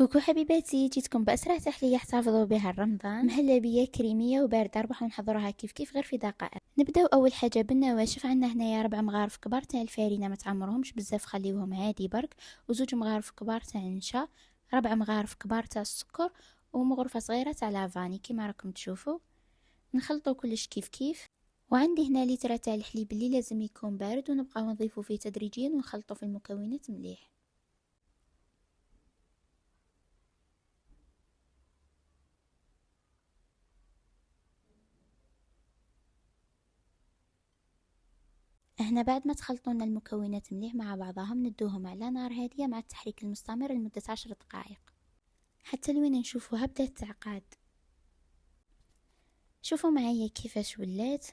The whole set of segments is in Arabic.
كوكو حبيباتي، جيتكم بأسرع تحلية احتفظوا بها رمضان، مهلبية كريمية وباردة. ربحوا نحضروها كيف غير في دقائق. نبداو اول حاجه بالنواشف. عندنا هنايا 4 مغارف كبار تاع الفارينه، ما تعمرهمش بزاف، خليوهم عادي برك. وزوج مغارف كبار تاع النشا، 4 مغارف كبار تاع السكر، ومغرفه صغيره تاع لافاني كيما راكم تشوفوا. نخلطوا كلش كيف. وعندي هنا لتر تاع الحليب اللي لازم يكون بارد، ونبقاو نضيفوا فيه تدريجيا ونخلطوا في المكونات مليح. هنا بعد ما تخلطوا لنا المكونات مليح مع بعضهم، ندوهم على نار هاديه مع التحريك المستمر لمده 10 دقائق حتى لوين نشوفوها بدات تعقد. شوفوا معايا كيفاش ولات.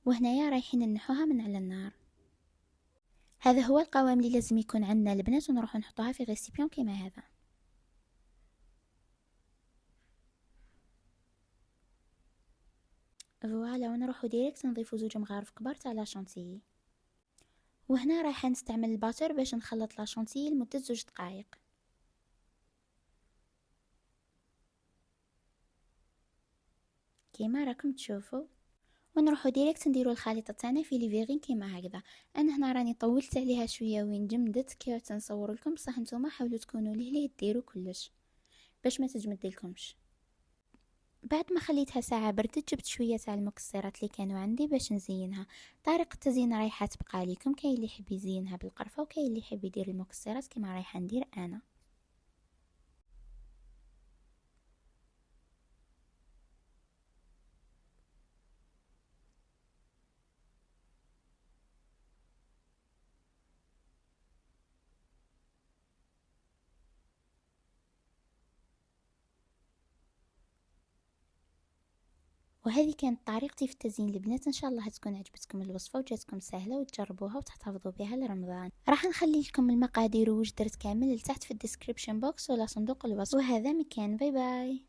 وهنايا رايحين نحوها من على النار. هذا هو القوام اللي لازم يكون عندنا البنات، ونروح نحطوها في غيسيبيون كيما هذا. فوالا، ونروحو ديريكت نضيفو 2 مغارف كبار تاع لا شانتيي. وهنا رايحه نستعمل الباتر باش نخلط لا شانتيي لمده 2 دقائق. كيما راكم تشوفوا. ونروحو ديريكت نديرو الخليطه تاعنا في لي فيغين كيما هكذا. انا هنا راني طولت عليها شويه وين جمدت كي تنصور لكم، بصح نتوما حاولوا تكونوا ليه ديروا كلش باش ما تجمد لكمش. بعد ما خليتها ساعه بردت، جبت شويه تاع المكسرات اللي كانوا عندي باش نزينها. طريقه التزيين رايحه تبقى لكم، كاين اللي يحب يزينها بالقرفه وكاين اللي يحب يدير المكسرات كيما رايحه ندير انا. وهذه كانت طريقتي في التزيين البنات. ان شاء الله تكون عجبتكم الوصفه وجاتكم سهله وتجربوها وتحتفظوا بها لرمضان. راح نخلي لكم المقادير وش درت كامل لتحت في الديسكريبشن بوكس ولا صندوق الوصف. وهذا مكان. باي باي.